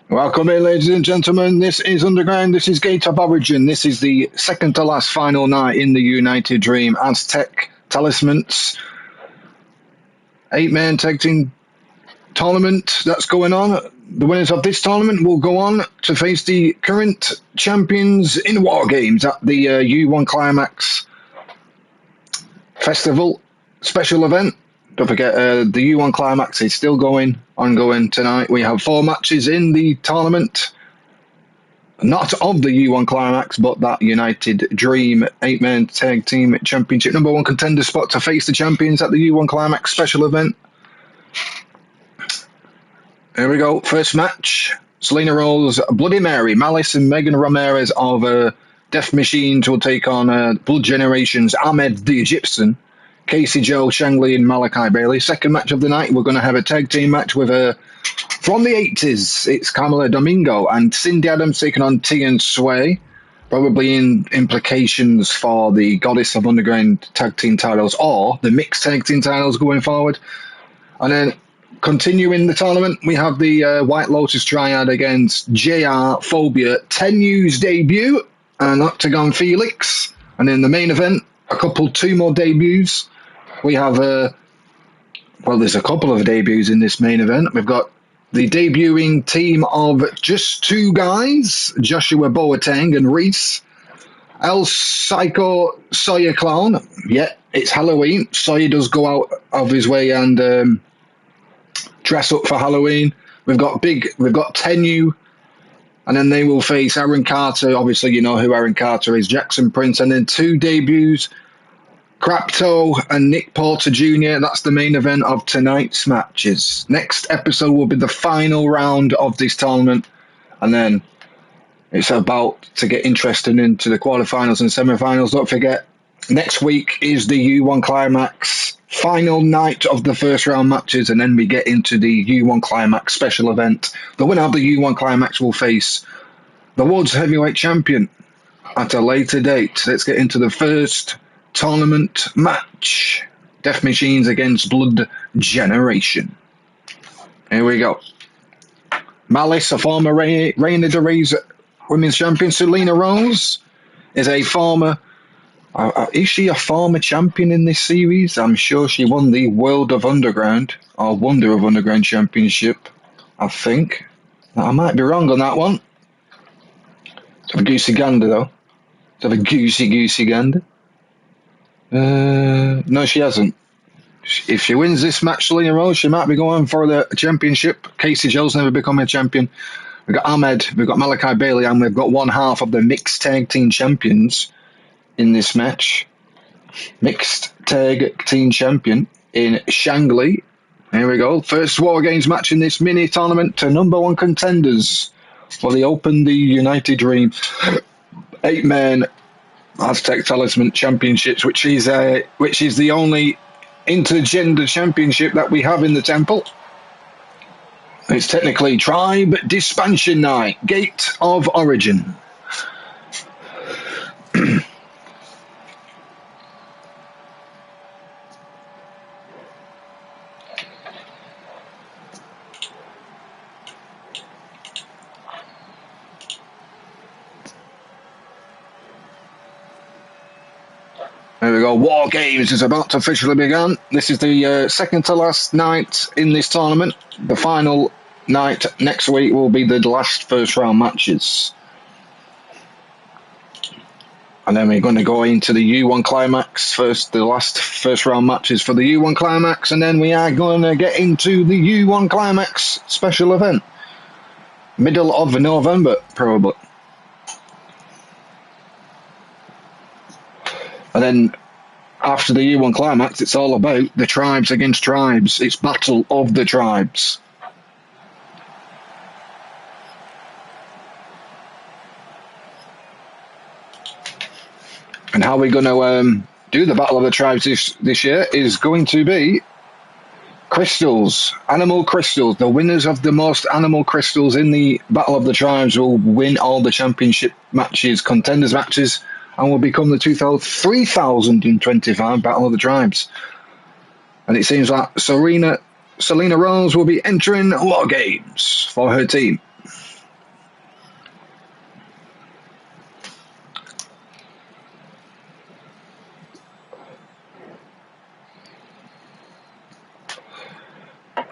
Welcome in, ladies and gentlemen. This is Underground. This is Gate of Origin. This is the second to last final night in the United Dream Aztec Talismans 8-man tag team tournament that's going on. The winners of this tournament will go on to face the current champions in War Games at the U1 Climax Festival special event. Don't forget, the U1 Climax is still ongoing tonight. We have 4 matches in the tournament. Not of the U1 Climax, but that United Dream 8-man tag team championship #1 contender spot to face the champions at the U1 Climax special event. Here we go. First match. Selina Rose, Bloody Mary, Malice and Megan Ramirez of Death Machines will take on Blood Generations, Ahmed the Egyptian, Casey Joe, Chang and Malachi Bailey. Second match of the night, we're going to have a tag team match with from the 80s. It's Carmela Domingo and Cindy Adams taking on T and Sway, probably in implications for the Goddess of Underground tag team titles or the mixed tag team titles going forward. And then continuing the tournament, we have the White Lotus Triad against JR Phobia, Tenu's debut, and Octagon Felix. And in the main event, two more debuts. We have, there's a couple of debuts in this main event. We've got the debuting team of just 2 guys, Joshua Boateng and Reece. El Psycho Sawyer Clown. Yeah, it's Halloween. Sawyer does go out of his way and dress up for Halloween. We've got Tenu, and then they will face Aaron Carter. Obviously, you know who Aaron Carter is, Jackson Prince. And then 2 debuts, Crapto and Nick Porter Jr. That's the main event of tonight's matches. Next episode will be the final round of this tournament, and then it's about to get interesting into the quarterfinals and semifinals. Don't forget, next week is the U1 Climax final night of the first round matches, and then we get into the U1 Climax special event. The winner of the U1 Climax will face the world's heavyweight champion at a later date. Let's get into the first tournament match. Death Machines against Blood Generation. Here we go. Malice, a former Reina de Reyes women's champion. Selina Rose is a former... is she a former champion in this series? I'm sure she won the World of Underground or Wonder of Underground Championship, I think. I might be wrong on that one. Let's have a goosey gander, though. Let's have a goosey gander. No, she hasn't. If she wins this match, Selina Rose, she might be going for the championship. Casey Joe's never become a champion. We've got Ahmed, we've got Malachi Bailey, and we've got one half of the mixed tag team champions in this match. Mixed tag team champion in Shangli. Here we go. First War Games match in this mini tournament to #1 contenders for the Open the United Dream 8-man Aztec Talisman Championships, which is the only intergender championship that we have in the temple. It's technically Tribe Dispansion Night, Gate of Origin. There we go. War Games is about to officially begin. This is the second to last night in this tournament. The final night next week will be the last first round matches. And then we're going to go into the U1 Climax first, the last first round matches for the U1 Climax, and then we are going to get into the U1 Climax special event. Middle of November, probably. And then after the U1 Climax, it's all about the tribes against tribes. It's Battle of the Tribes. And how we're going to do the Battle of the Tribes this year is going to be crystals, animal crystals. The winners of the most animal crystals in the Battle of the Tribes will win all the championship matches, contenders matches, and will become the 3025 Battle of the Tribes. And it seems like Selina Rose will be entering War Games for her team.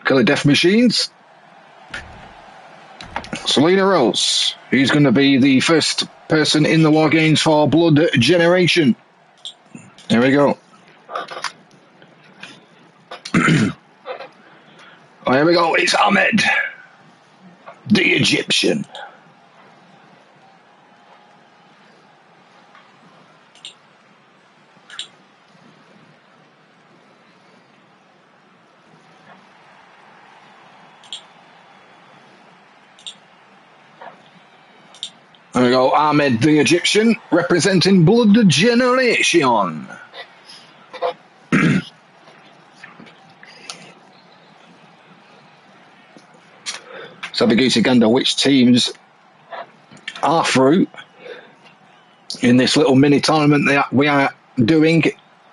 Killer Death Machines. Selina Rose. He's going to be the first person in the War Games for Blood Generation. There we go. Oh, here we go. It's Ahmed, the Egyptian. There we go, Ahmed the Egyptian, representing Blood Generation. So we go together which teams are through in this little mini tournament that we are doing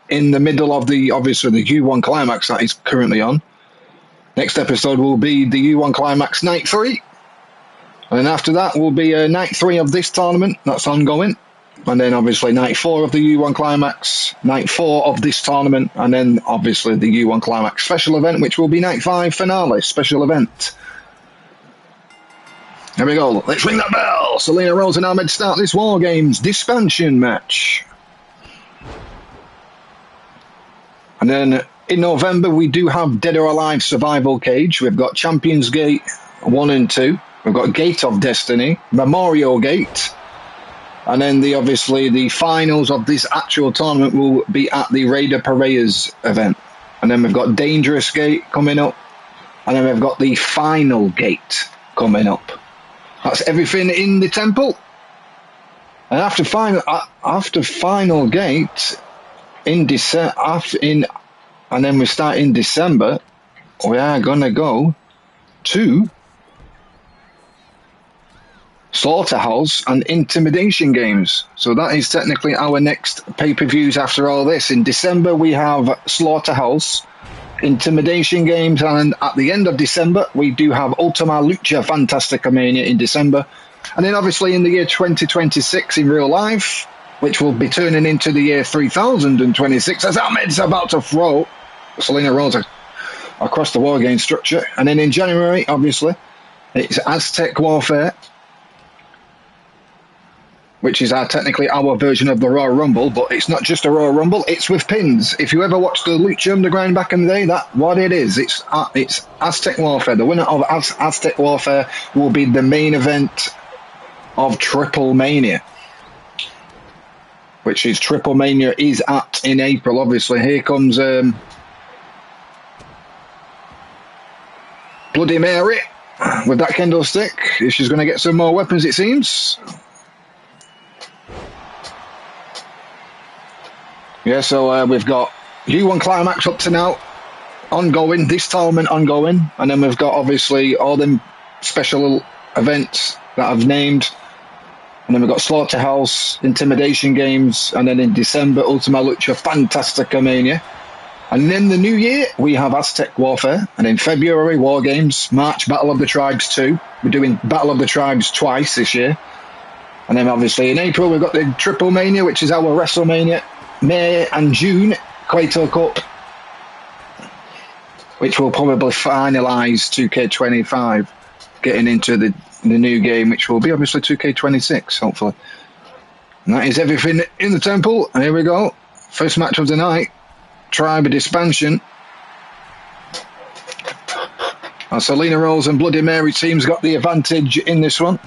in the middle of the, obviously, the U1 Climax that is currently on. Next episode will be the U1 Climax Night 3. And after that will be Night 3 of this tournament, that's ongoing. And then obviously Night 4 of the U1 Climax, Night 4 of this tournament, and then obviously the U1 Climax special event, which will be Night 5 finale, special event. There we go, let's ring that bell. Selina Rose and Ahmed start this War Games Dispansion match. And then in November we do have Dead or Alive Survival Cage. We've got Champions Gate 1 and 2. We've got Gate of Destiny, Memorial Gate, and then obviously the finals of this actual tournament will be at the Raider Piraeus event. And then we've got Dangerous Gate coming up, and then we've got the Final Gate coming up. That's everything in the temple. And after Final Gate in December, and then we start in December, we are gonna go to Slaughterhouse and Intimidation Games. So that is technically our next pay-per-views after all this. In December we have Slaughterhouse, Intimidation Games, and at the end of December we do have Ultima Lucha Fantastica Mania in December. And then obviously in the year 2026 in real life, which will be turning into the year 3026, as Ahmed's about to throw Selina Rose across the War Game structure. And then in January, obviously, it's Aztec Warfare, which is technically our version of the Royal Rumble, but it's not just a Royal Rumble, it's with pins. If you ever watched the Lucha Underground back in the day, that's what it is. It's Aztec Warfare. The winner of Aztec Warfare will be the main event of Triple Mania, which is Triple Mania is in April, obviously. Here comes Bloody Mary with that kendo stick. She's going to get some more weapons, it seems. Yeah, so we've got U1 Climax up to now, ongoing, this tournament ongoing, and then we've got obviously all them special events that I've named, and then we've got Slaughterhouse, Intimidation Games, and then in December, Ultima Lucha Fantastica Mania. And then the new year, we have Aztec Warfare, and in February, War Games, March, Battle of the Tribes 2. We're doing Battle of the Tribes twice this year. And then obviously in April, we've got the Triple Mania, which is our WrestleMania. May and June, Cueto Cup, which will probably finalise 2K25, getting into the new game, which will be obviously 2K26, hopefully. And that is everything in the temple. And here we go. First match of the night, Tribe Dispansion. And Selina Rose and Bloody Mary teams got the advantage in this one.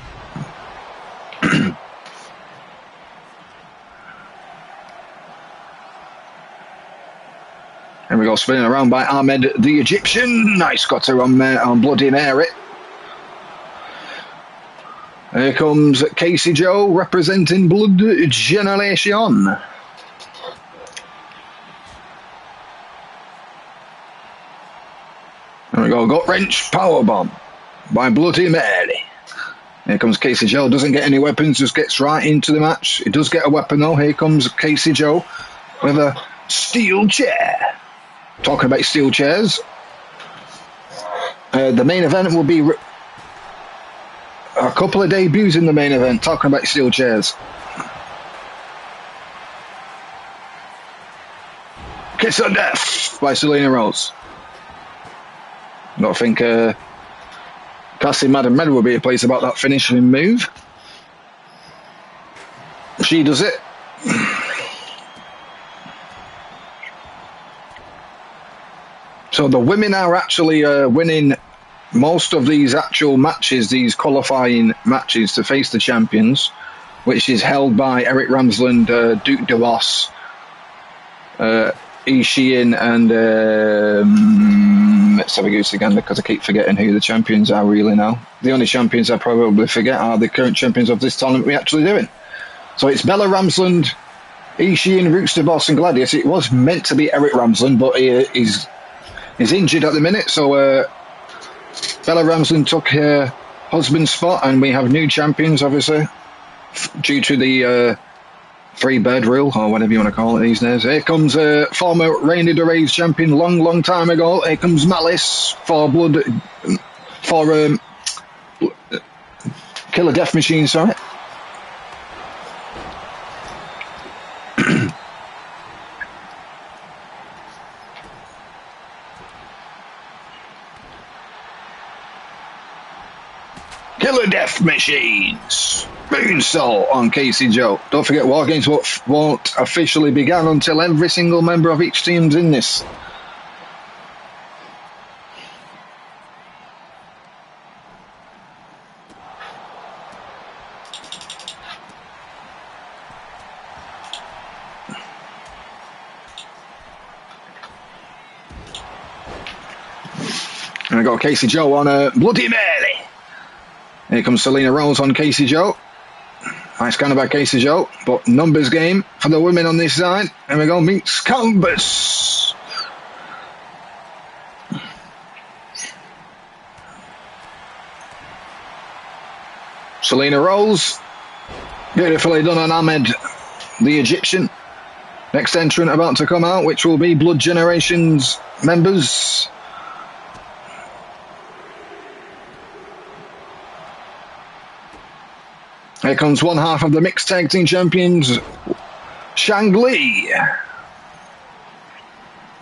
Here we go, spinning around by Ahmed the Egyptian. Nice cutter on Bloody Mary. Here comes Casey Joe representing Blood Generation. There we go, gut wrench powerbomb by Bloody Mary. Here comes Casey Joe, doesn't get any weapons, just gets right into the match. He does get a weapon though. Here comes Casey Joe with a steel chair. Talking about steel chairs, the main event will be a couple of debuts in the main event. Talking about steel chairs. Kiss of Death by Selina Rose. I don't think Cassie Madam Med will be pleased about that finishing move. She does it. So the women are actually winning most of these actual matches, these qualifying matches to face the champions, which is held by Eric Ramsland, Duke DeVos, Ishiin, and let's have a goose again because I keep forgetting who the champions are really now. The only champions I probably forget are the current champions of this tournament we're actually doing. So it's Bella Ramsland, Ishiin, Roots DeVos, and Gladius. It was meant to be Eric Ramsland, but he's injured at the minute, so Bella Ramsland took her husband's spot, and we have new champions, obviously, due to the three-bird rule, or whatever you want to call it these days. Here comes former Rainy de Reyes champion long time ago. Here comes Malice for Killer Death Machine, sorry. Killer Death Machines. Moonsault on Casey Joe. Don't forget, War Games won't officially begin until every single member of each team's in this. And I got Casey Joe on a Bloody Mary. Here comes Selina Rose on Casey Joe. Nice kind of by Casey Joe, but numbers game for the women on this side. Here we go, meets Canvas. Selina Rose. Beautifully done on Ahmed, the Egyptian. Next entrant about to come out, which will be Blood Generations members. Here comes one half of the mixed tag team champions, Chang,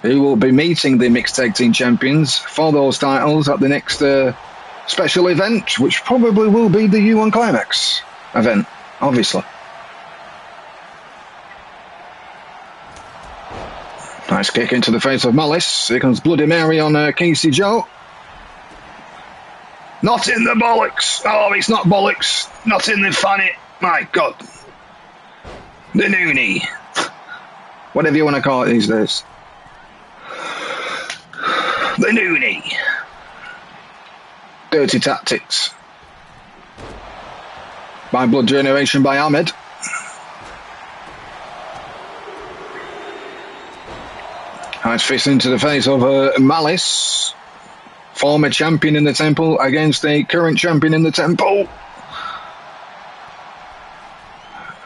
who will be meeting the mixed tag team champions for those titles at the next special event, which probably will be the U1 Climax event, obviously. Nice kick into the face of Malice. Here comes Bloody Mary on Casey Joe. Not in the bollocks. Oh, it's not bollocks. Not in the fanny. My God. The noonie. Whatever you want to call it these days. The noonie. Dirty tactics. By Blood Generation by Ahmed. Nice fist into the face of Malice. Former champion in the temple against a current champion in the temple.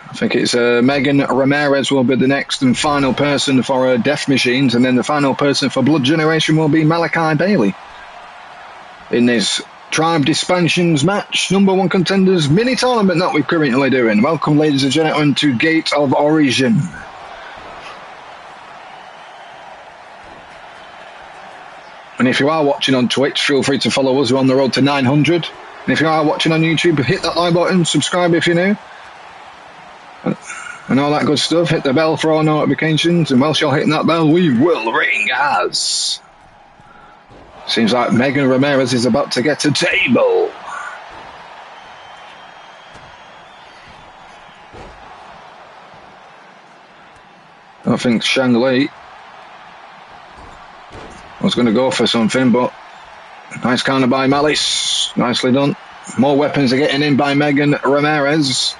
I think it's Megan Ramirez will be the next and final person for Death Machines, and then the final person for Blood Generation will be Malachi Bailey in this Tribe Dispensions match, #1 Contenders mini tournament that we're currently doing. Welcome, ladies and gentlemen, to Gate of Origin. And if you are watching on Twitch, feel free to follow us. We're on the road to 900. And if you are watching on YouTube, hit that like button, subscribe if you're new, and all that good stuff. Hit the bell for all notifications, and whilst you're hitting that bell, we will ring as. Seems like Megan Ramirez is about to get a table. I think Shang-Li was going to go for something, but nice counter by Malice. Nicely done. More weapons are getting in by Megan Ramirez.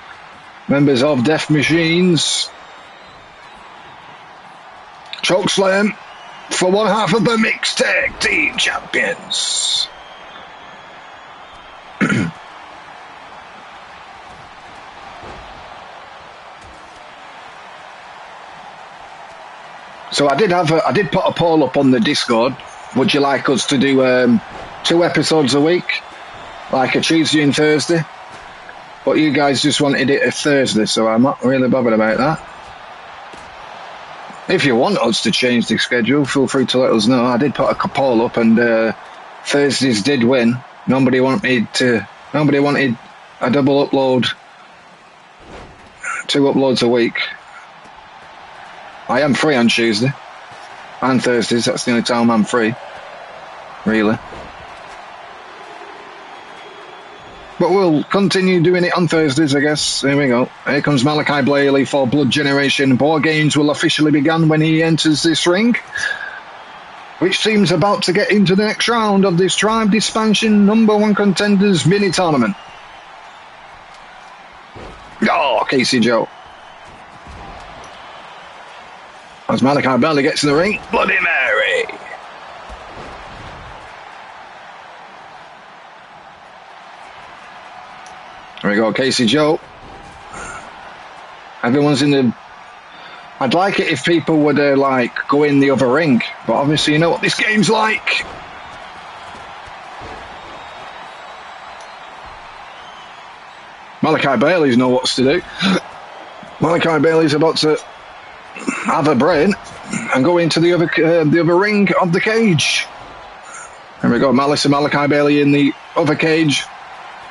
Members of Death Machines. Chokeslam for one half of the mixed tag team champions. So I did put a poll up on the Discord. Would you like us to do 2 episodes a week, like a Tuesday and Thursday? But you guys just wanted it a Thursday, so I'm not really bothered about that. If you want us to change the schedule, feel free to let us know. I did put a poll up, and Thursdays did win. Nobody wanted a double upload, 2 uploads a week. I am free on Tuesday and Thursdays. That's the only time I'm free, really. But we'll continue doing it on Thursdays, I guess. Here we go. Here comes Malachi Blayley for Blood Generation. War Games will officially begin when he enters this ring, which seems about to get into the next round of this Tribe Expansion #1 Contenders mini tournament. Oh, Casey Joe. As Malachi Blayley gets in the ring, Bloody Mary. There we go, Casey Joe. Everyone's in the... I'd like it if people would like go in the other ring, but obviously you know what this game's like. Malachi Bailey's know what to do. Malachi Bailey's about to have a brain and go into the other ring of the cage. There we go, Malice and Malachi Bailey in the other cage,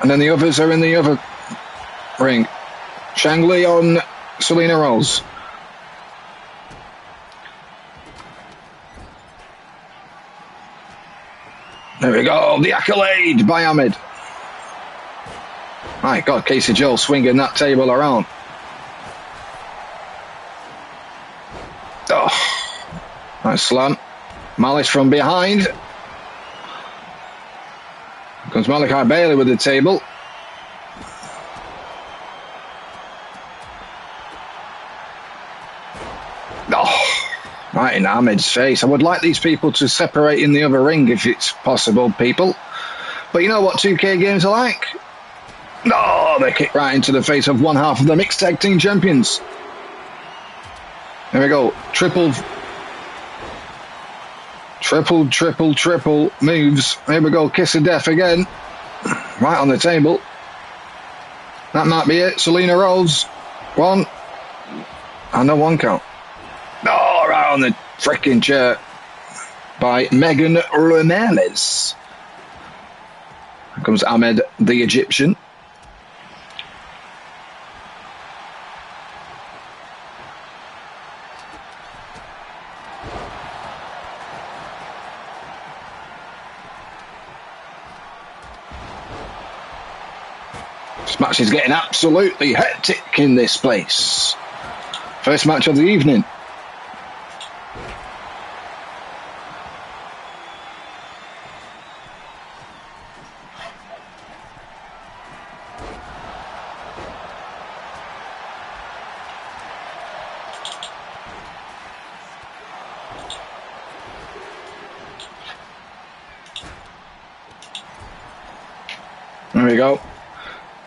and then the others are in the other ring. Chang on Selina Rose. There we go, the accolade by Ahmed. My God, Casey Joe swinging that table around. Oh, nice slam. Malice from behind. Here comes Malachi Bailey with the table. Oh, right in Ahmed's face. I would like these people to separate in the other ring if it's possible, people. But you know what 2K games are like? Oh, they kick right into the face of one half of the mixed tag team champions. There we go. Triple moves. Here we go. Kiss of death again. Right on the table. That might be it. Selina Rose. 1. And a 1 count. Oh, right on the freaking chair by Megan Ramirez. Here comes Ahmed, the Egyptian. This match is getting absolutely hectic in this place. First match of the evening. There we go.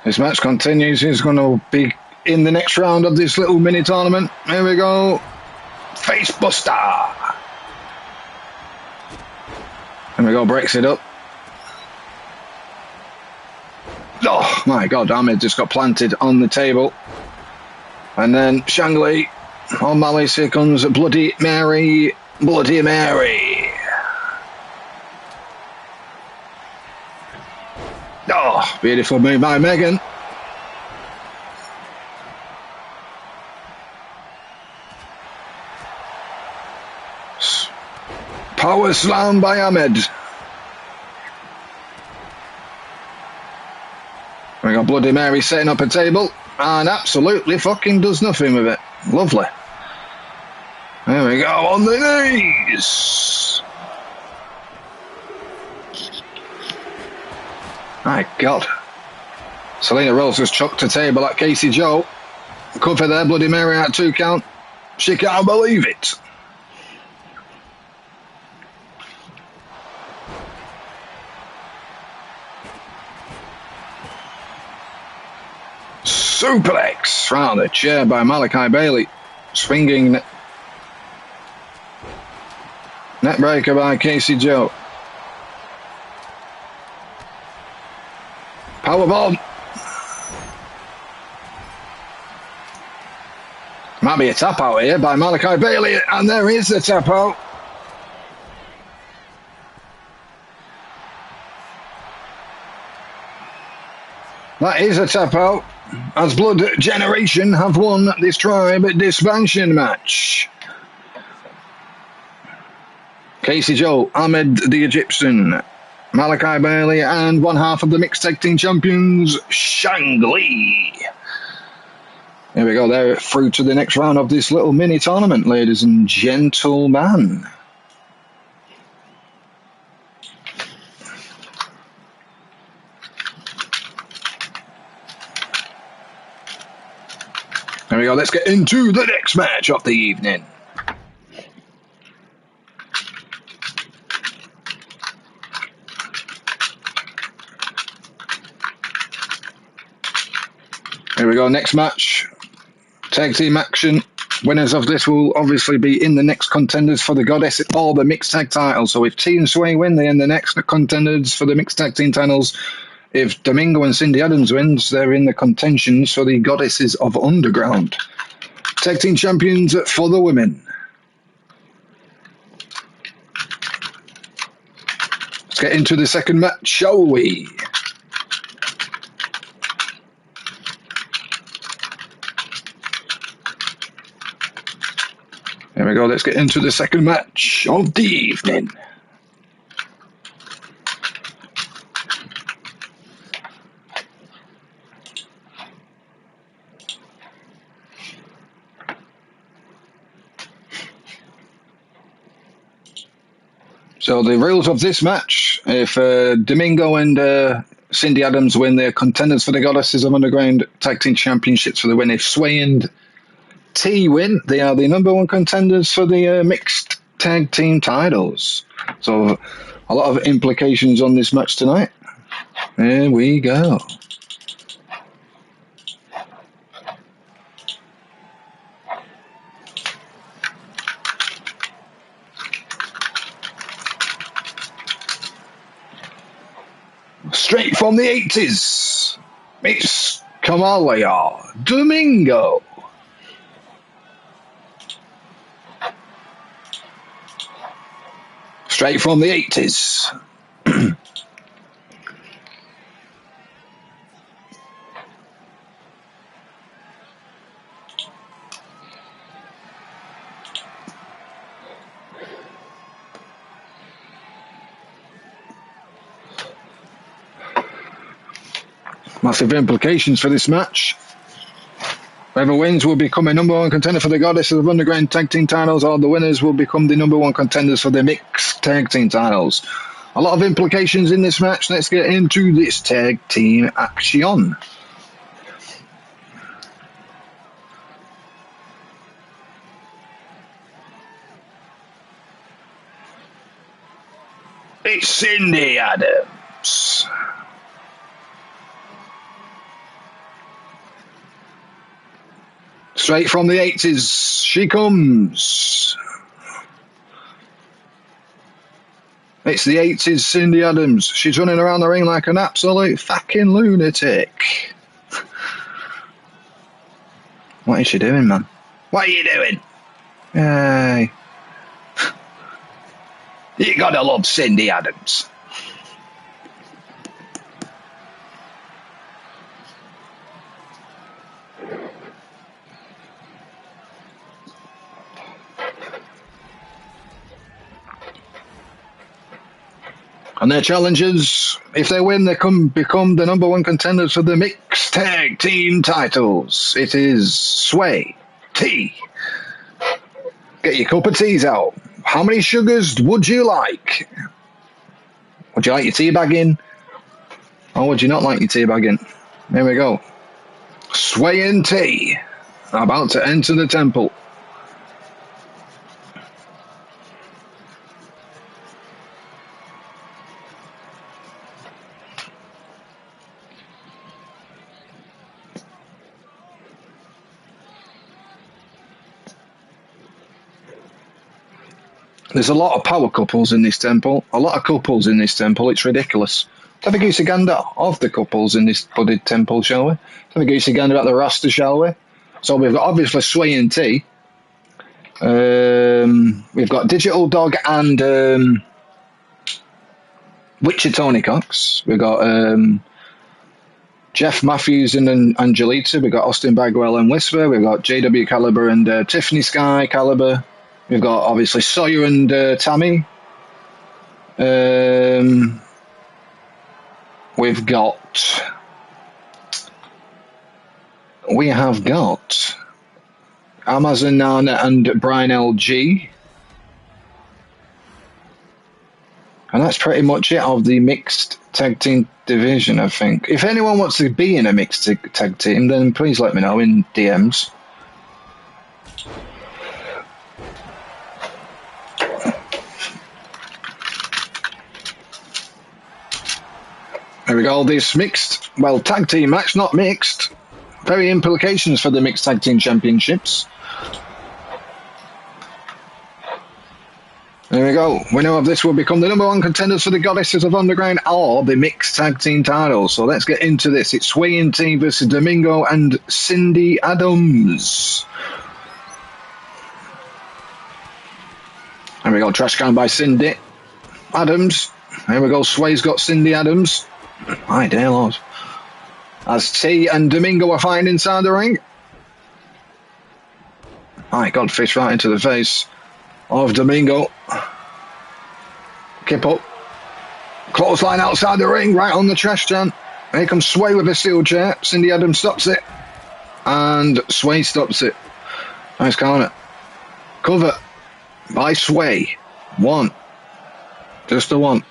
This match continues. He's going to be in the next round of this little mini tournament. Here we go. Face Buster. There we go. Breaks it up. Oh my God. Ahmed just got planted on the table. And then Chang on Malice. Here comes Bloody Mary. Bloody Mary. Oh, beautiful move by Megan. Power slam by Ahmed. We got Bloody Mary setting up a table and absolutely fucking does nothing with it. Lovely. There we go, on the knees. My God. Selina Rose has chucked a table at Casey Joe. Cover there, Bloody Mary at 2 count. She can't believe it. Suplex round the chair by Malachi Bailey. Swinging neckbreaker by Casey Joe. Powerbomb. Might be a tap out here by Malachi Bailey, and there is the tap out. That is a tap out, as Blood Generation have won this tribe disbanding match. Casey Joe, Ahmed the Egyptian, Malachi Bailey, and one half of the mixed tag team champions, Chang. Here we go, they're through to the next round of this little mini tournament, ladies and gentlemen. There we go, let's get into the next match of the evening. Here we go, next match. Tag team action. Winners of this will obviously be in the next contenders for the Goddess or the mixed tag title. So if Team Sway win, they're in the next contenders for the mixed tag team titles. If Domingo and Cindy Adams wins, they're in the contentions for the Goddesses of Underground. Tag team champions for the women. Let's get into the second match, shall we? There we go, let's get into the second match of the evening. So the rules of this match, if Domingo and Cindy Adams win, they're contenders for the Goddesses of Underground Tag Team Championships for the win. If Sway and T win, they are the number one contenders for the mixed tag team titles. So a lot of implications on this match tonight. Here we go. Straight from the 80s, it's Kamala Domingo. Straight from the 80s. Massive implications for this match. Whoever wins will become a number one contender for the Goddesses of Underground Tag Team titles, or the winners will become the number one contenders for the mixed tag team titles. A lot of implications in this match. Let's get into this tag team action. It's Cindy Adams. Straight from the 80s, she comes. It's the 80s Cindy Adams. She's running around the ring like an absolute fucking lunatic. What is she doing, man? What are you doing? Hey. You gotta love Cindy Adams. And their challengers, if they win, they become the number one contenders for the mixed tag team titles. It is Sway T. Get your cup of teas out. How many sugars would you like? Would you like your tea bag in? Or would you not like your tea bag in? Here we go. Sway and T are about to enter the temple. There's a lot of power couples in this temple. A lot of couples in this temple. It's ridiculous. Let's have a goosey gander of the couples in this budded temple, shall we? Let's have a goosey gander at the roster, shall we? So we've got obviously Sway and T. We've got Digital Dog and Witcher Tony Cox. We've got Jeff Matthews and Angelita. We've got Austin Bagwell and Whisper. We've got JW Caliber and Tiffany Sky Caliber. We've got obviously Sawyer and Tammy. We have got Amazon Nana and Brian LG. And that's pretty much it of the mixed tag team division, I think. If anyone wants to be in a mixed tag team, then please let me know in DMs. There we go, this mixed, well, tag team match, not mixed. Very implications for the mixed tag team championships. There we go. Winner of this will become the #1 contenders for the Goddesses of Underground or the mixed tag team titles. So let's get into this. It's Sway and T versus Domingo and Cindy Adams. There we go. Trash can by Cindy Adams. There we go. Sway's got Cindy Adams. My dear Lord. As T and Domingo are fighting inside the ring. My God, fish right into the face of Domingo. Kip up. Clothesline outside the ring, right on the trash can. Here comes Sway with a steel chair. Cindy Adams stops it. And Sway stops it. Nice corner. Cover by Sway. One. Just the one.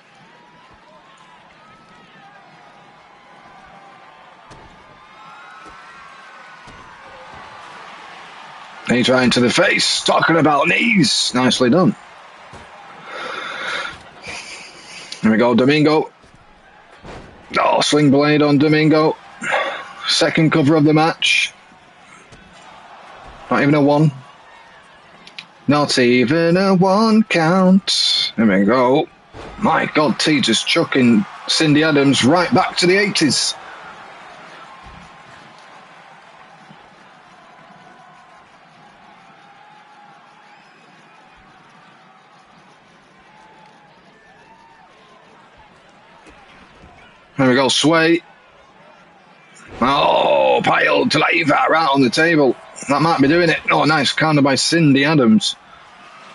Knees right into the face. Talking about knees. Nicely done. Here we go, Domingo. Oh, sling blade on Domingo. Second cover of the match. Not even a one. Not even a one count. There we go. My God, T just chucking Cindy Adams right back to the 80s. There we go, Sway. Oh, piled to leave that right on the table. That might be doing it. Oh, nice counter by Cindy Adams.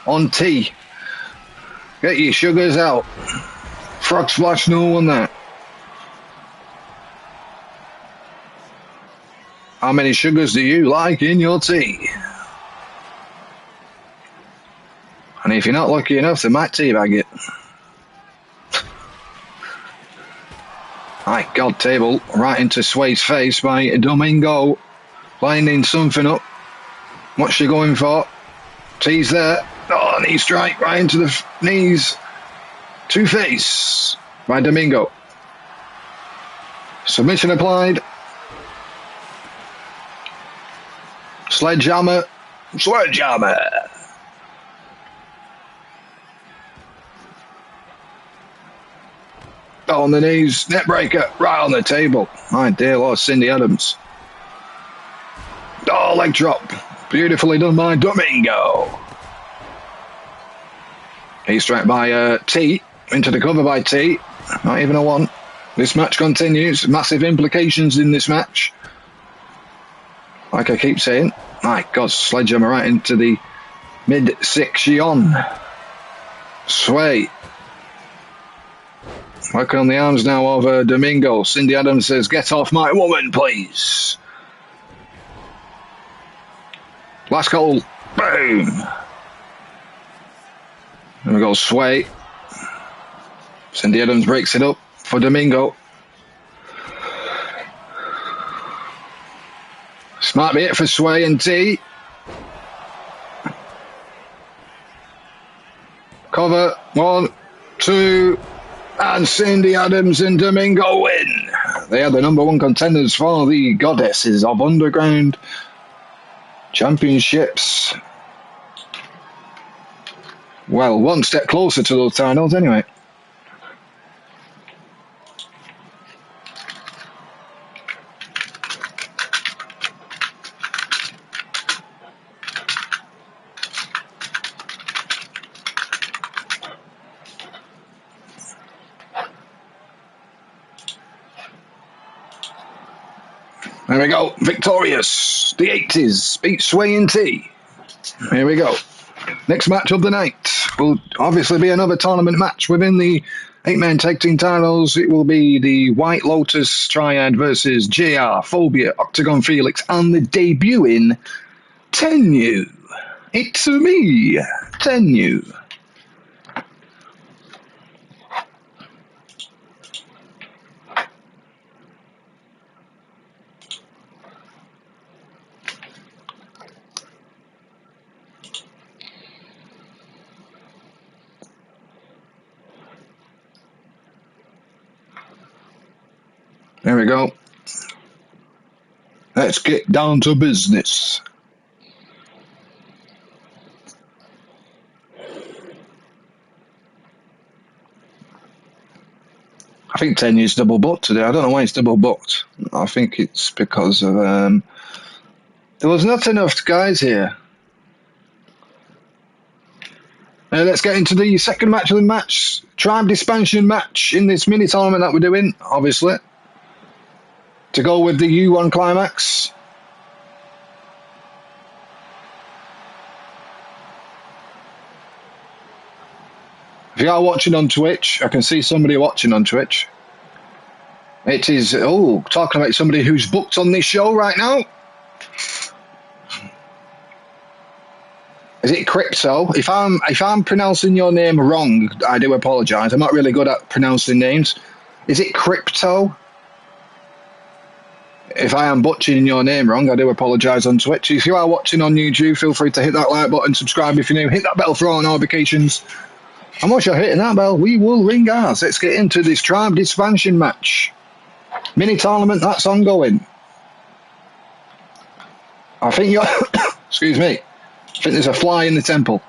On T. Get your sugars out. Frog splash, no one there. How many sugars do you like in your tea? And if you're not lucky enough, they might teabag it. My God, table right into Sway's face by Domingo. Lining something up. What's she going for? T's there. Oh, knee strike right into the knees. To face by Domingo. Submission applied. Sledgehammer. Sledgehammer. On the knees, net breaker, right on the table. My dear Lord, Cindy Adams. Oh, leg drop. Beautifully done by Domingo. He's struck by T. Into the cover by T. Not even a one. This match continues. Massive implications in this match. Like I keep saying. My God, sledgehammer right into the mid-section. Sway. Working on the arms now of Domingo. Cindy Adams says, get off my woman, please. Last call. Boom. There we go, Sway. Cindy Adams breaks it up for Domingo. This might be it for Sway and T. Cover. 1, 2... And Cindy Adams and Domingo win. They are the #1 contenders for the Goddesses of Underground Championships. Well, one step closer to those titles anyway. There we go. Victorious. The 80s beat Sway and T. Here we go. Next match of the night will obviously be another tournament match within the 8-man tag team titles. It will be the White Lotus Triad versus JR Phobia, Octagon Felix, and the debuting Tenu. It's me, Tenu. There we go. Let's get down to business. I think Tenu's double booked today. I don't know why he's double booked. I think it's because of there was not enough guys here. Let's get into the second match of the match. Tribe expansion match in this mini tournament that we're doing, obviously. To go with the U1 Climax. If you are watching on Twitch, I can see somebody watching on Twitch. It is, talking about somebody who's booked on this show right now. Is it Crypto? If I'm pronouncing your name wrong, I do apologise. I'm not really good at pronouncing names. Is it Crypto? If I am butchering your name wrong, I do apologise on Twitch. If you are watching on YouTube, feel free to hit that like button, subscribe if you're new, hit that bell for all notifications. And once you're hitting that bell, we will ring ours. Let's get into this Tribe expansion match. Mini tournament, that's ongoing. I think you're... excuse me. I think there's a fly in the temple.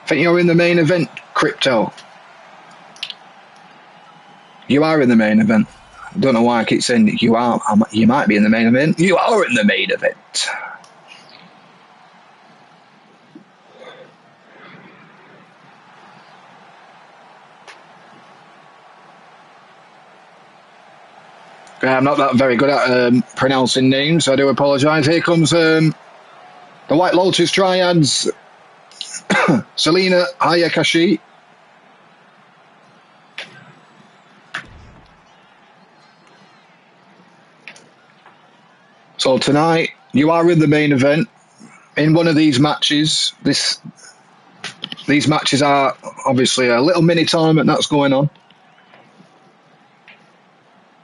I think you're in the main event, Crypto. You are in the main event. I don't know why I keep saying that you are. You might be in the main event. You are in the main event. I'm not that very good at pronouncing names. I do apologise. Here comes the White Lotus Triads. Selina Hayakashi. So tonight, you are in the main event. In one of these matches, these matches are obviously a little mini tournament that's going on.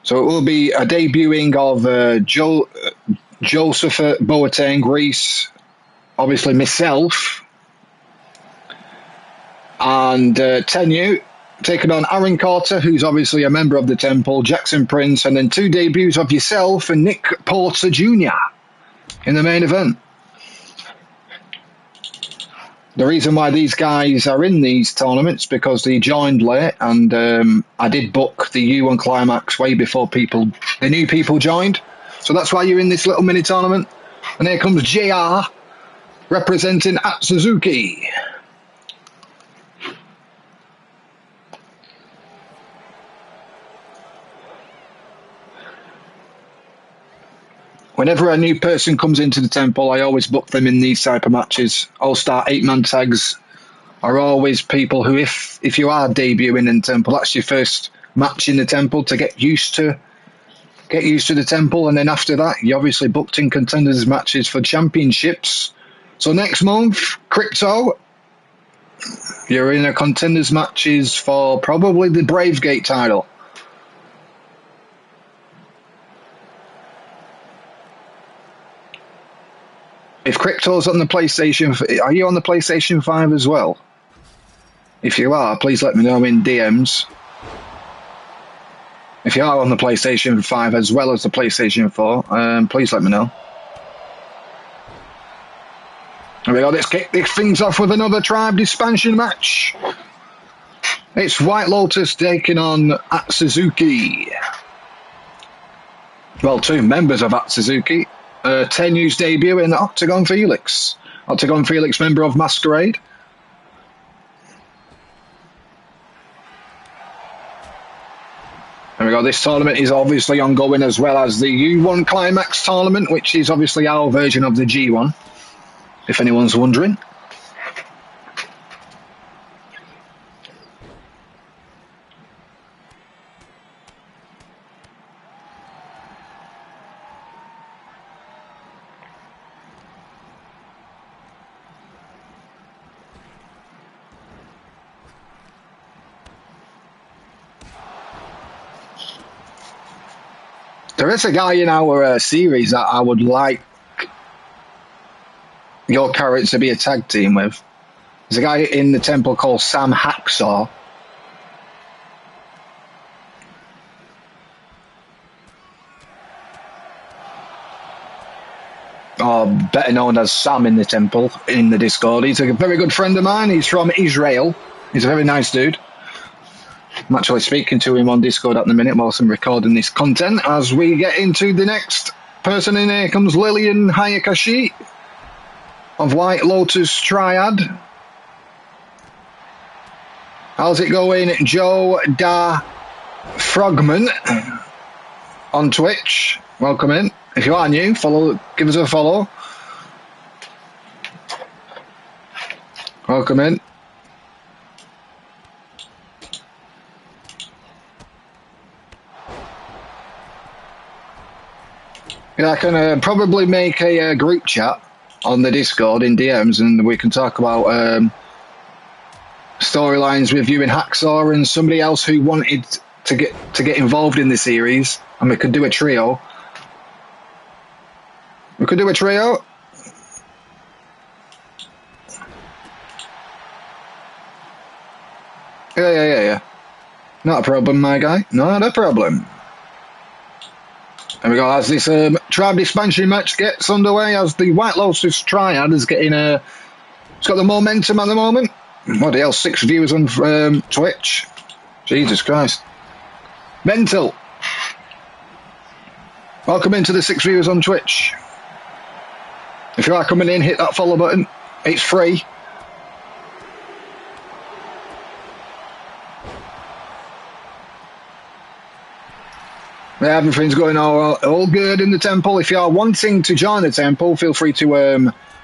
So it will be a debuting of Joseph Boateng, Reece, obviously myself, and Tenu, taking on Aaron Colter, who's obviously a member of the Temple, Jackson Prince, and then 2 debuts of yourself and Nick Porter Jr. in the main event. The reason why these guys are in these tournaments because they joined late, and I did book the U1 Climax way before the new people joined. So that's why you're in this little mini tournament. And here comes JR representing at Suzuki. Whenever a new person comes into the temple, I always book them in these type of matches. All-star 8-man tags are always people who, if you are debuting in the temple, that's your first match in the temple to get used to the temple, and then after that, you're obviously booked in Contenders matches for championships. So next month, Crypto, you're in a Contenders matches for probably the Bravegate title. If Crypto's on the PlayStation, are you on the PlayStation 5 as well? If you are, please let me know in DMs. If you are on the PlayStation 5 as well as the PlayStation 4, please let me know. There we go, let's kick things off with another Tribe expansion match. It's White Lotus taking on Atsuzuki. Well, 2 members of Atsuzuki. Tenu's debut in Octagon Felix. Octagon Felix, member of Masquerade. There we go. This tournament is obviously ongoing as well as the U1 Climax tournament, which is obviously our version of the G1, if anyone's wondering. There is a guy in our series that I would like your character to be a tag team with. There's a guy in the temple called Sam Hacksaw. Or better known as Sam in the temple, in the Discord. He's a very good friend of mine. He's from Israel. He's a very nice dude. I'm actually speaking to him on Discord at the minute whilst I'm recording this content. As we get into the next person in here comes Lillian Hayakashi of White Lotus Triad. How's it going? Joe Da Frogman on Twitch. Welcome in. If you are new, give us a follow. Welcome in. Yeah, I can probably make a group chat on the Discord in DMs, and we can talk about storylines with you and Hacksaw and somebody else who wanted to get involved in the series, and we could do a trio. We could do a trio. Yeah. Not a problem, my guy. Not a problem. There we go. As this Triad expansion match gets underway, as the White Lotus Triad is getting it's got the momentum at the moment. What the hell? 6 viewers on Twitch. Jesus Christ. Mental. Welcome into the 6 viewers on Twitch. If you are coming in, hit that follow button. It's free. Yeah, everything's going all good in the temple. If you are wanting to join the temple, feel free to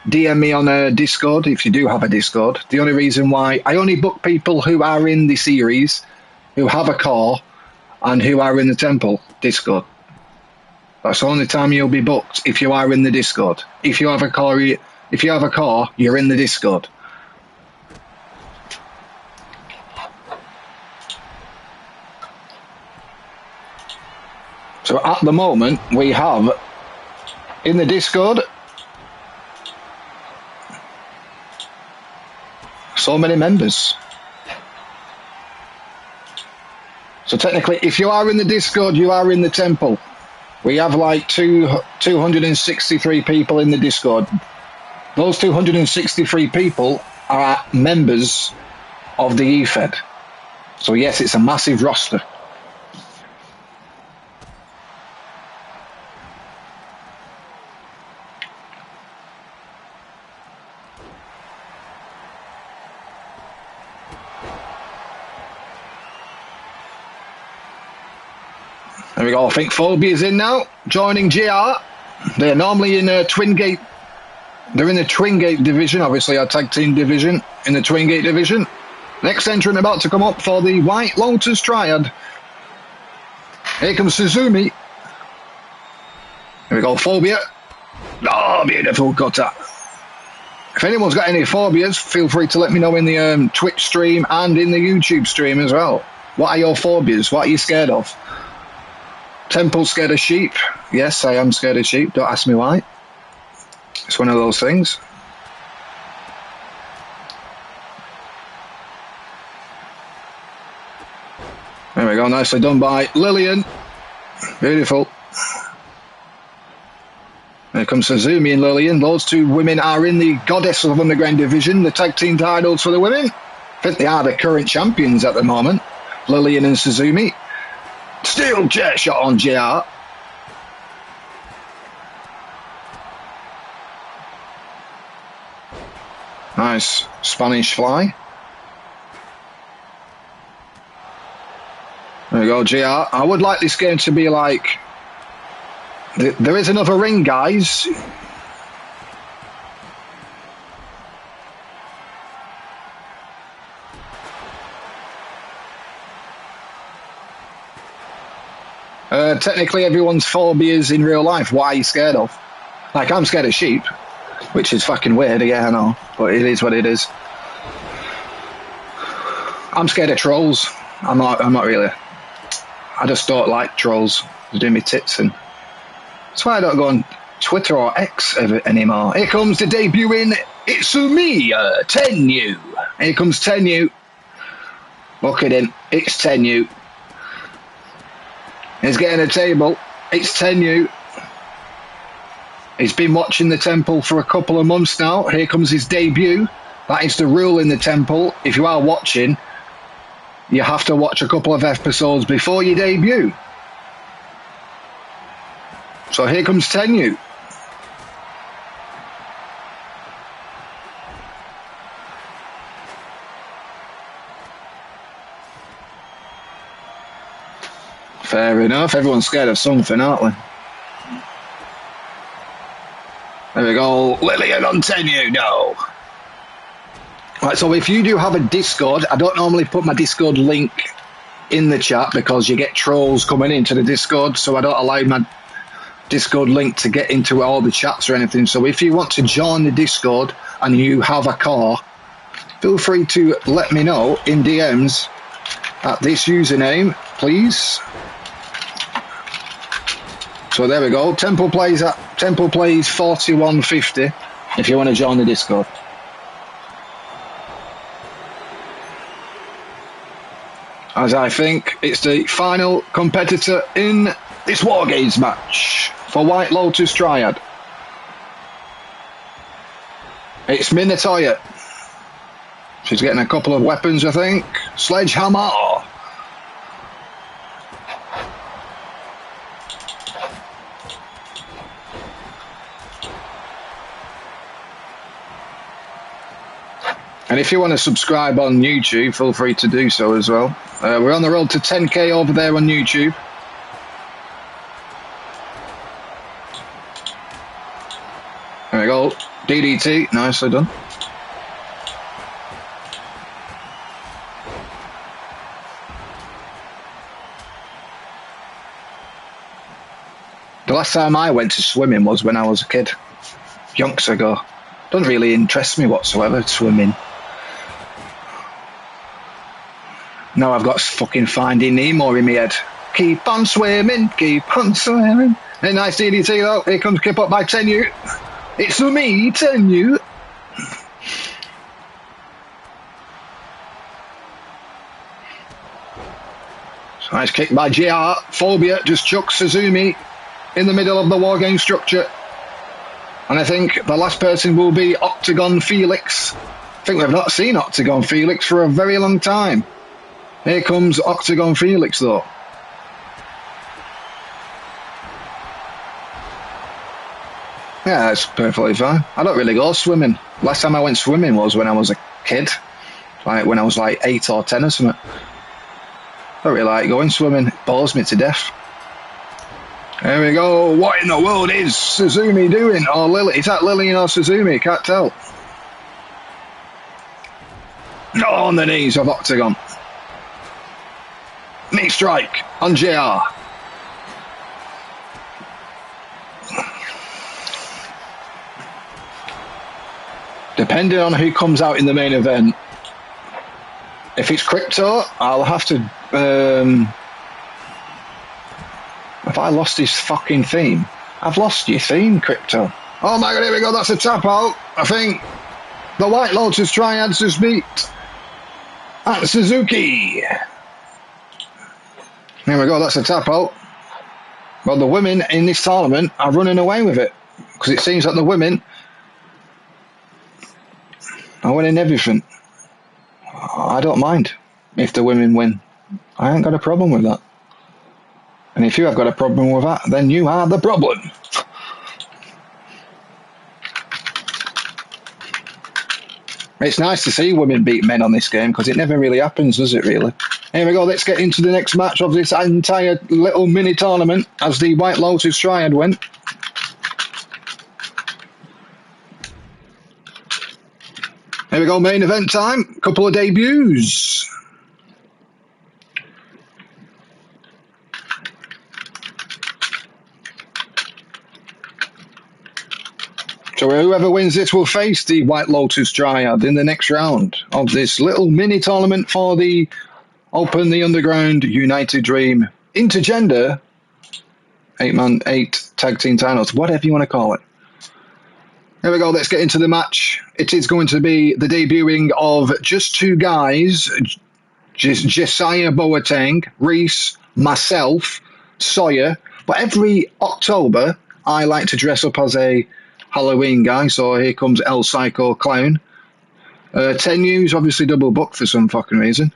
DM me on Discord if you do have a Discord. The only reason why I only book people who are in the series, who have a car, and who are in the temple Discord. That's the only time you'll be booked if you are in the Discord. If you have a car, you're in the Discord. So at the moment, we have in the Discord so many members. So technically, if you are in the Discord, you are in the temple. We have like 263 people in the Discord. Those 263 people are members of the efed. So yes, it's a massive roster. There we go. I think Phobia's in now, joining JR. They're normally in Twingate. They're in the Twingate division, obviously our tag team division, in the Twingate division. Next entrant about to come up for the White Lotus Triad. Here comes Suzumi. Here we go, Phobia. Oh, beautiful cutter. If anyone's got any phobias, feel free to let me know in the Twitch stream and in the YouTube stream as well. What are your phobias? What are you scared of? Temple scared of sheep. Yes, I am scared of sheep. Don't ask me why. It's one of those things. There we go. Nicely done by Lillian. Beautiful. There comes Suzumi and Lillian. Those two women are in the Goddess of Underground division, the tag team titles for the women. I think they are the current champions at the moment. Lillian and Suzumi. Steel jet shot on JR. Nice Spanish fly. There we we go, JR. I would like this game to be like... There is another ring, guys. Technically, everyone's phobias in real life. What are you scared of? Like, I'm scared of sheep, which is fucking weird. Yeah, I know, but it is what it is. I'm scared of trolls. I'm not really. I just don't like trolls. They're doing me tits in. That's why I don't go on Twitter or X anymore. Here comes the debut in Itsumi Tenu. Here comes Tenu. Look at him. It's Tenu. He's getting a table. It's Tenu. He's been watching the temple for a couple of months now. Here comes his debut. That is the rule in the temple. If you are watching, you have to watch a couple of episodes before you debut. So here comes Tenu. Fair enough. Everyone's scared of something, aren't we? There we go. Lillian on Tenu. No. Right, so if you do have a Discord, I don't normally put my Discord link in the chat because you get trolls coming into the Discord, so I don't allow my Discord link to get into all the chats or anything. So if you want to join the Discord and you have a car, feel free to let me know in DMs at this username, please. So there we go. Temple plays 4150 if you want to join the Discord. As I think it's the final competitor in this War Games match for White Lotus Triad. It's Minatoya. She's getting a couple of weapons, I think. Sledgehammer. And if you want to subscribe on YouTube, feel free to do so as well. We're on the road to 10k over there on YouTube. There we go. DDT, nicely done. The last time I went to swimming was when I was a kid. Yonks ago. Doesn't really interest me whatsoever, swimming. Now I've got fucking Finding Nemo in my head. Keep on swimming, keep on swimming. A nice DDT though. Here comes Kip up by Tenu. It's for me, Tenu. Nice kick by JR Phobia. Just chucks Suzumi in the middle of the wargame structure. And I think the last person will be Octagon Felix. I think we've not seen Octagon Felix for a very long time. Here comes Octagon Felix though. Yeah, that's perfectly fine. I don't really go swimming. Last time I went swimming was when I was a kid. Like when I was like 8 or 10 or something. I don't really like going swimming. It bores me to death. There we go. What in the world is Suzumi doing? Or Lily? Is that Lillian or Suzumi? Can't tell. No, on the knees of Octagon. Knee strike on JR. Depending on who comes out in the main event, if it's Crypto, I'll have to... Have I lost his fucking theme? I've lost your theme, Crypto. Oh my god, here we go, that's a tap out. I think the White Lotus Triads just beat at Suzuki. There we go, that's a tap out. Well, the women in this tournament are running away with it. Because it seems that the women are winning everything. I don't mind if the women win. I ain't got a problem with that. And if you have got a problem with that, then you are the problem. It's nice to see women beat men on this game because it never really happens, does it really? Here we go, let's get into the next match of this entire little mini tournament as the White Lotus Triad went. Here we go, main event time. Couple of debuts. So whoever wins this will face the White Lotus Triad in the next round of this little mini tournament for the Open the Underground United Dream Intergender 8-man 8 tag team titles, whatever you want to call it. Here we go, let's get into the match. It is going to be the debuting of just two guys, Josiah Reece, myself, Sawyer. But every October, I like to dress up as a Halloween guy, so here comes El Psycho Clown. Tenu's obviously double booked for some fucking reason.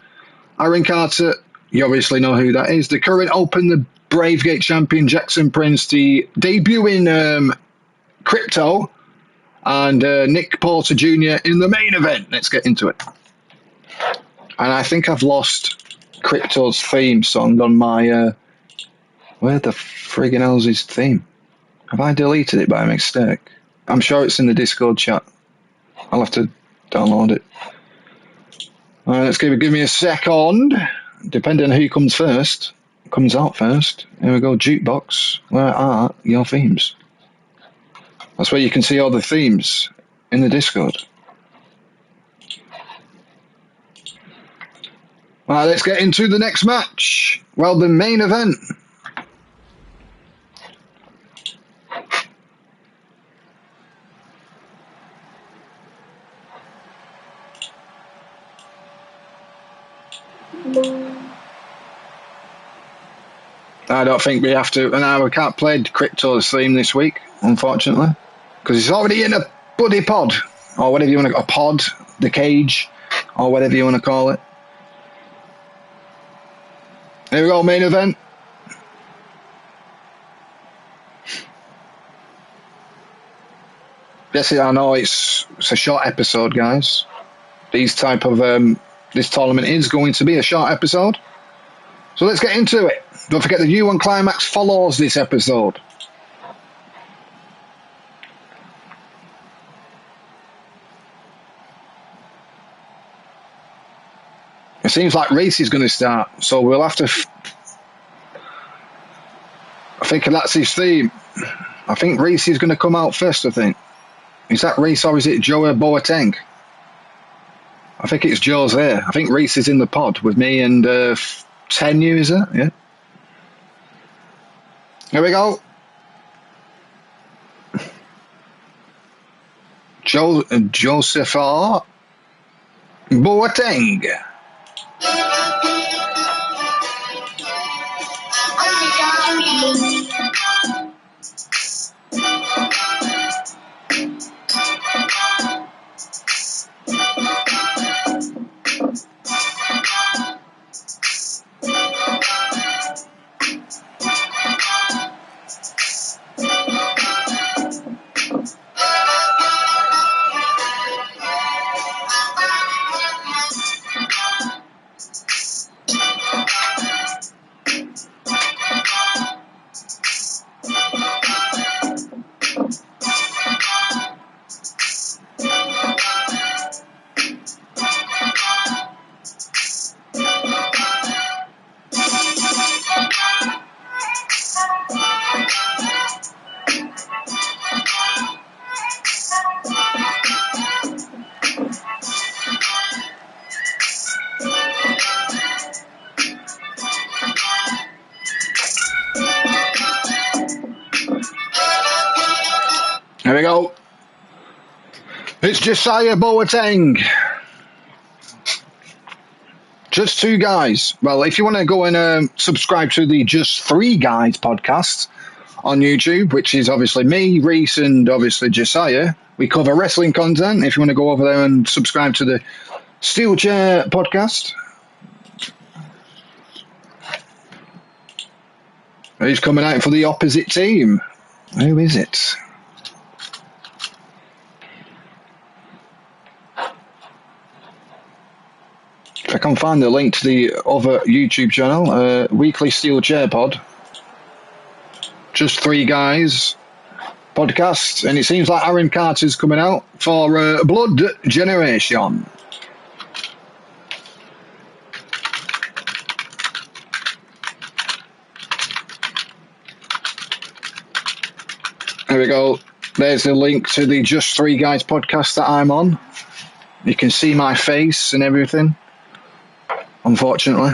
Aaron Carter, you obviously know who that is. The current Open, the Bravegate champion, Jackson Prince, the debuting Crypto, and Nick Porter Jr. in the main event. Let's get into it. And I think I've lost Crypto's theme song on my... where the friggin' hell's his theme? Have I deleted it by mistake? I'm sure it's in the Discord chat. I'll have to download it. Alright, let's give me a second. Depending on who comes out first. Here we go, Jukebox. Where are your themes? That's where you can see all the themes in the Discord. Alright, let's get into the next match. Well, the main event. I don't think we have to, and we can't play Crypto's theme this week, unfortunately, because it's already in a bloody pod, or whatever you want to, a pod, the cage, or whatever you want to call it. Here we go, main event. Yes, I know it's a short episode, guys. These type of this tournament is going to be a short episode, so let's get into it. Don't forget the U1 Climax follows this episode. It seems like Reece is going to start, so we'll have to... I think that's his theme. I think Reece is going to come out first, I think. Is that Reece or is it Joe Boateng? I think it's Joe's there. I think Reece is in the pod with me and Tenu, is it? Yeah. Here we go. Joseph Boateng. Here we go. It's Josiah Boateng. Just two guys. Well, if you want to go and subscribe to the Just Three Guys podcast on YouTube, which is obviously me, Reece, and obviously Josiah, we cover wrestling content. If you want to go over there and subscribe to the Steel Chair podcast. He's coming out for the opposite team. Who is it? If I can find the link to the other YouTube channel, Weekly Steel Chair Pod. Just Three Guys podcast, and it seems like Aaron Carter's coming out for Blood Generation. There we go. There's the link to the Just Three Guys podcast that I'm on. You can see my face and everything, unfortunately.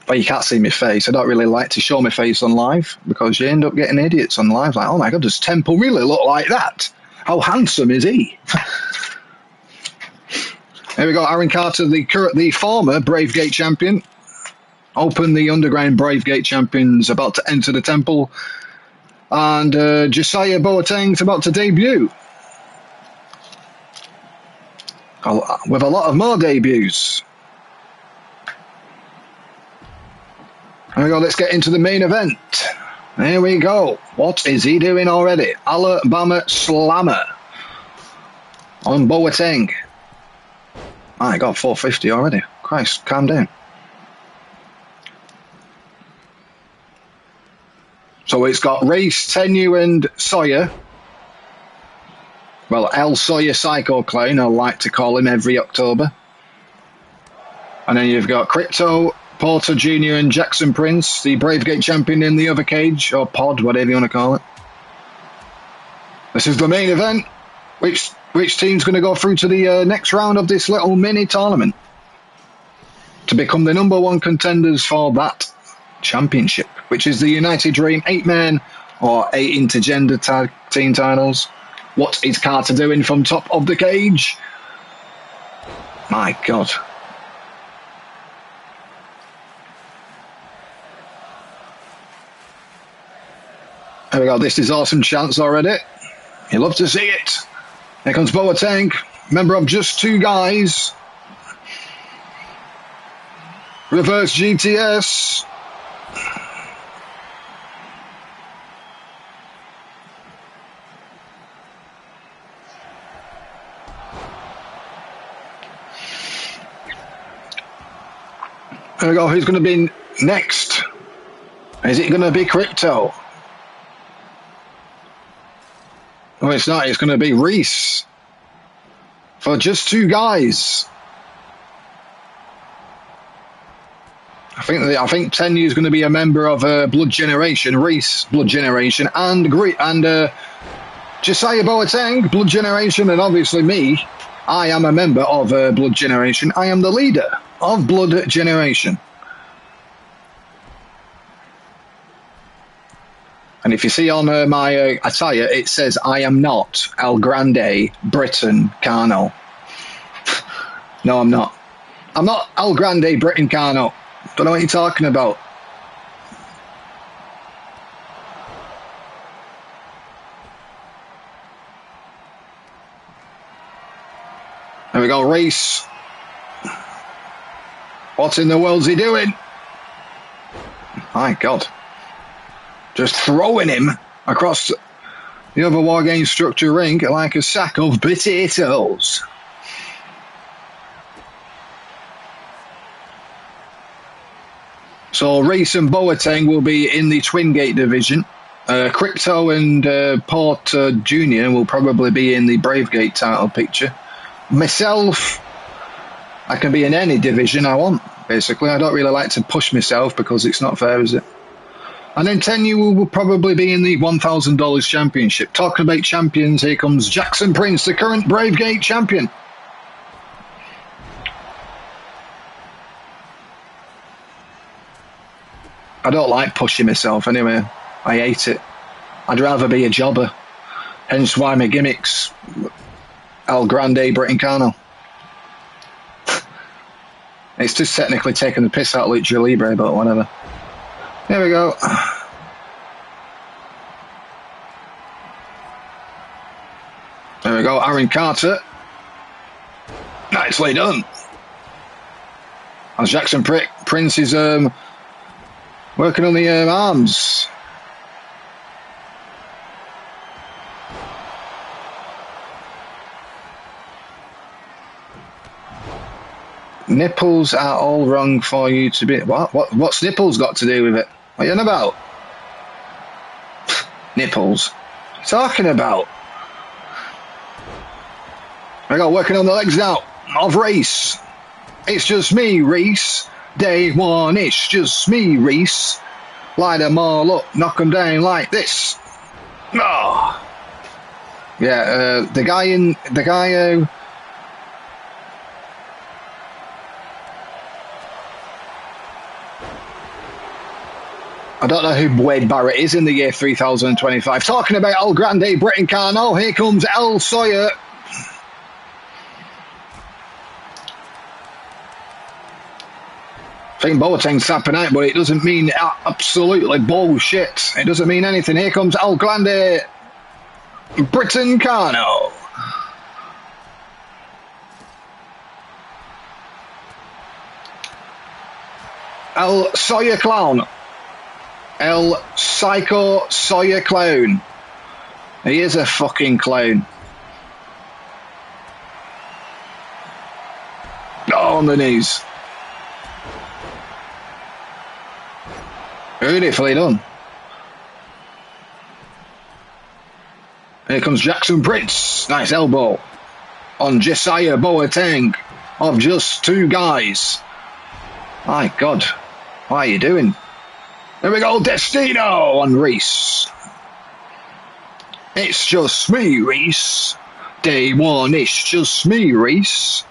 But you can't see my face. I don't really like to show my face on live because you end up getting idiots on live like, oh my God, does Temple really look like that? How handsome is he? Here we go, Aaron Carter, the former Bravegate champion. Open the Underground Bravegate champions about to enter the Temple. And Josiah Boateng's about to debut. With a lot of more debuts. Here we go, let's get into the main event. Here we go. What is he doing already? Alabama Slammer on Boateng. My God, 450 already. Christ, calm down. So it's got Reece, Tenu and Sawyer. Well, El Sawyer Psycho Clown, I like to call him every October. And then you've got Crypto, Porter Jr. and Jackson Prince, the Bravegate champion in the other cage, or pod, whatever you want to call it. This is the main event. Which team's going to go through to the next round of this little mini tournament to become the #1 contenders for that championship, which is the United Dream 8-man or 8 intergender tag team titles. What is Carter doing from top of the cage? My God. There we go. This is awesome chance already. You love to see it. Here comes Boateng, member of Just Two Guys. Reverse GTS. There we go. Who's going to be next? Is it going to be Crypto? Oh, it's not. It's going to be Reece for Just Two Guys. I think Tenu is going to be a member of Blood Generation. Reece, Blood Generation, and Josiah Boateng, Blood Generation, and obviously me. I am a member of Blood Generation. I am the leader of Blood Generation. And if you see on my attire, it says, I am not El Grande Britain Carno. No, I'm not. I'm not El Grande Britain Carno. Don't know what you're talking about. There we go, Reece. What in the world's he doing? My God. Just throwing him across the other Wargame structure ring like a sack of potatoes. So Reece and Boateng will be in the Twin Gate division. Crypto and Porter Jr. will probably be in the Bravegate title picture. Myself, I can be in any division I want, basically. I don't really like to push myself because it's not fair, is it? And then Tenu will probably be in the $1,000 championship. Talking about champions, here comes Jackson Prince, the current Bravegate champion. I don't like pushing myself anyway. I hate it. I'd rather be a jobber. Hence why my gimmick's El Grande Britancano. It's just technically taking the piss out of Lucha Libre, but whatever. There we go. There we go, Aaron Carter. Nicely done. As Jackson Prince is working on the arms. Nipples are all wrong for you to be... What's nipples got to do with it? What are you on about? Nipples. What are you talking about? I got working on the legs now of Reece. It's just me, Reece. Day one, it's just me, Reece. Light them all up, knock them down like this. Oh. Yeah, the guy who... I don't know who Wade Barrett is in the year 3025. Talking about El Grande, Britain Carno, here comes El Sawyer. I think Boateng's tapping out, but it doesn't mean absolutely bullshit. It doesn't mean anything. Here comes El Grande, Britain Carno. El Sawyer Clown. El Psycho Sawyer Clown. He is a fucking clown. Oh, on the knees. Beautifully done. Here comes Jackson Prince. Nice elbow on Josiah Boateng of Just Two Guys. My God, what are you doing? There we go, Destino on Reece. It's just me, Reece. Day one, it's just me, Reece.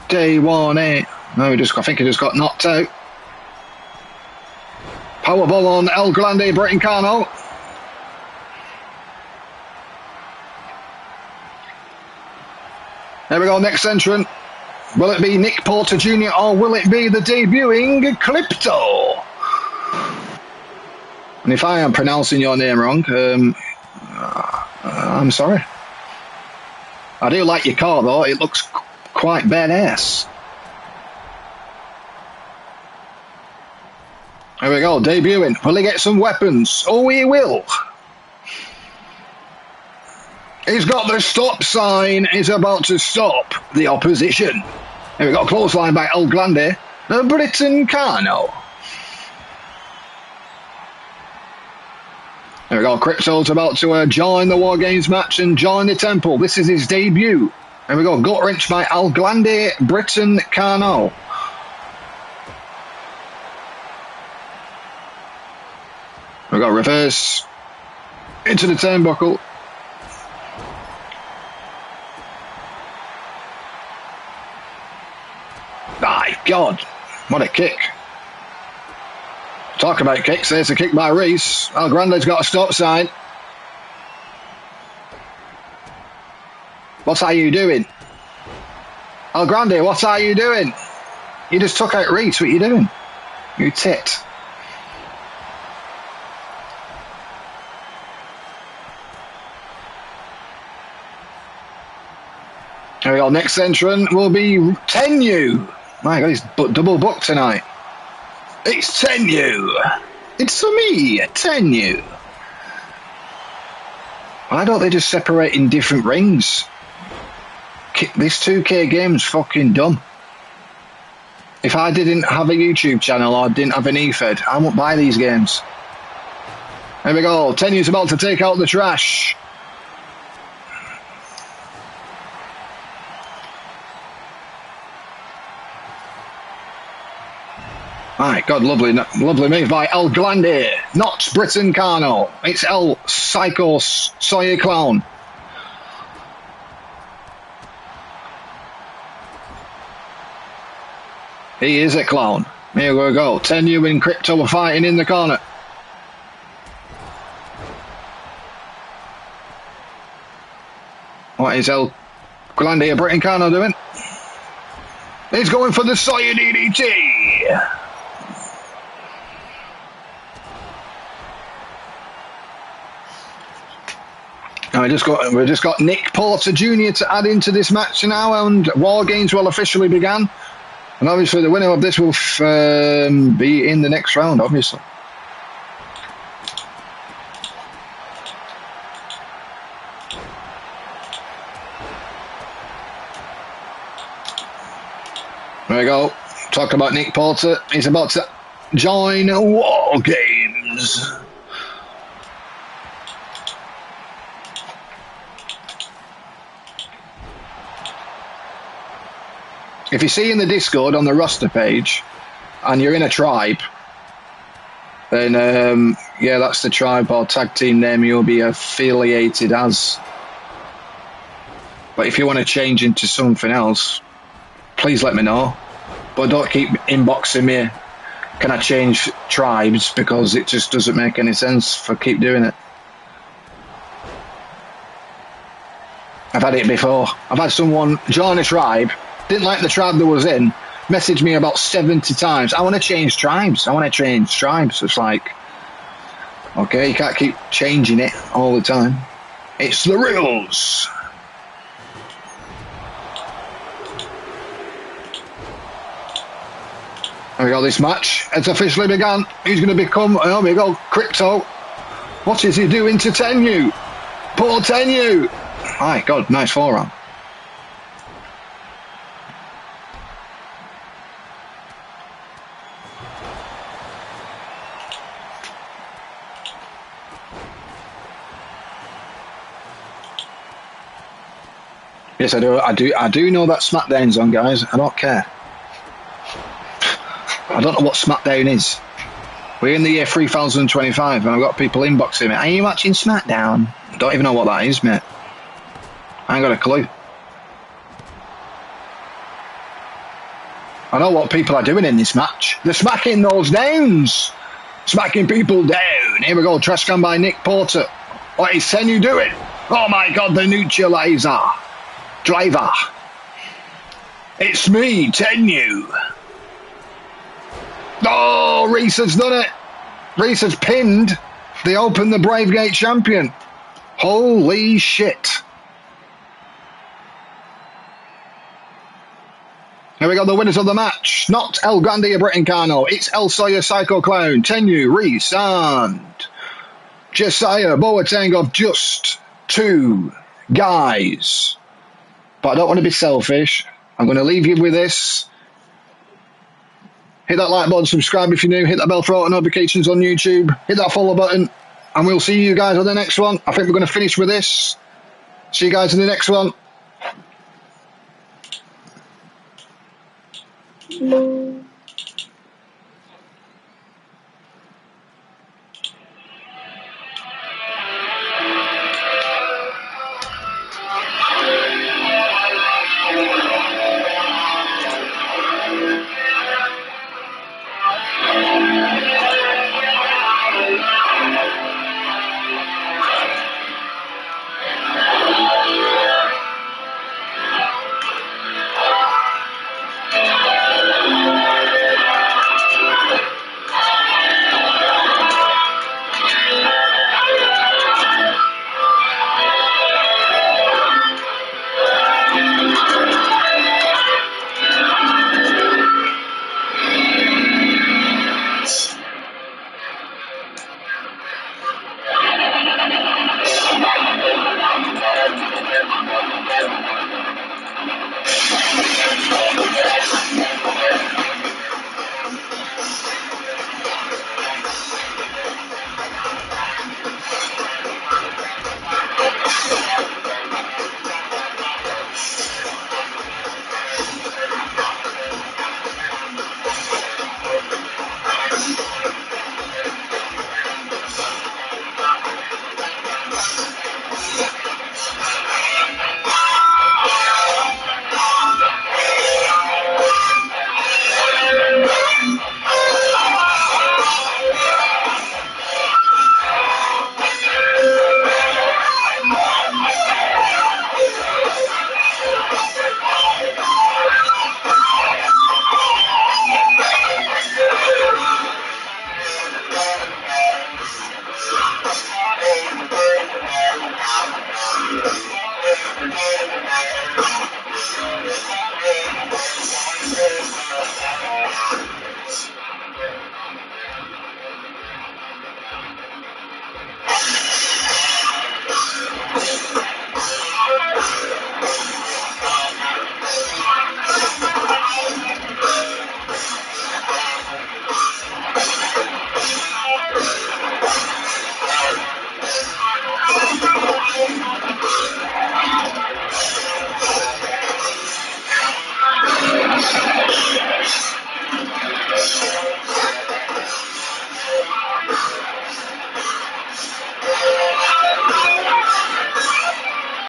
Day one, No, I think he just got knocked out. Powerball on El Grande, Britain Carno. There we go, next entrant. Will it be Nick Porter Jr. or will it be the debuting Crypto? And if I am pronouncing your name wrong, I'm sorry. I do like your car though, it looks quite badass. There we go, debuting. Will he get some weapons? Oh, he will. He's got the stop sign. He's about to stop the opposition. Here we go, clothesline by El Grande, the Britain Carno. There we go, Crypto's about to join the War Games match and join the Temple. This is his debut. There we go, gut wrench by El Grande, Britain Carno. We got reverse into the turnbuckle. My God, what a kick. Talk about kicks, there's a kick by Reece. El Grande's got a stop sign. What are you doing? El Grande, what are you doing? You just took out Reece, what are you doing? You tit. There we go, next entrant will be Tenu. My God, he's double booked tonight. It's Tenu. It's for me, Tenu. Why don't they just separate in different rings? This 2K game's fucking dumb. If I didn't have a YouTube channel or didn't have an efed, I wouldn't buy these games. There we go, Tenu's about to take out the trash. My God, lovely move by El Grande, not Britain Carno. It's El Psycho Sawyer Clown. He is a clown. Here we go. Tenu and Crypto are fighting in the corner. What is El Grande or Britain Carno doing? He's going for the Sawyer DDT. We just got Nick Porter Jr. to add into this match now, and War Games will officially begin. And obviously the winner of this will be in the next round, obviously. There we go. Talk about Nick Porter. He's about to join War Games. If you see in the Discord on the roster page and you're in a tribe, then yeah, that's the tribe or tag team name you'll be affiliated as. But if you want to change into something else, please let me know. But don't keep inboxing me. Can I change tribes? Because it just doesn't make any sense for keep doing it. I've had it before. I've had someone join a tribe, didn't like the tribe that was in, messaged me about 70 times. I want to change tribes. I want to change tribes. It's like, okay, you can't keep changing it all the time. It's the rules. There we go, this match has officially begun. He's going to become, oh, we go, Crypto. What is he doing to Tenu? Poor Tenu. My God, nice forearm. Yes, I do know that SmackDown's on, guys. I don't care. I don't know what SmackDown is. We're in the year 3025 and I've got people inboxing me. Are you watching SmackDown? I don't even know what that is, mate. I ain't got a clue. I know what people are doing in this match. They're smacking those downs. Smacking people down. Here we go. Trash can by Nick Porter. What is Tenu doing? Oh my God, the neutralizer. Driver. It's me, Tenu. Oh, Reece has done it. Reece has pinned the Open the Bravegate champion. Holy shit. Here we go, the winners of the match. Not El Grande or Bret Cano. It's El Sawyer, Psycho Clown, Tenu, Reece, and Josiah Boateng of just 2 guys. But I don't want to be selfish. I'm going to leave you with this. Hit that like button, subscribe if you're new, hit that bell for auto notifications on YouTube, hit that follow button, and we'll see you guys on the next one. I think we're going to finish with this. See you guys in the next one.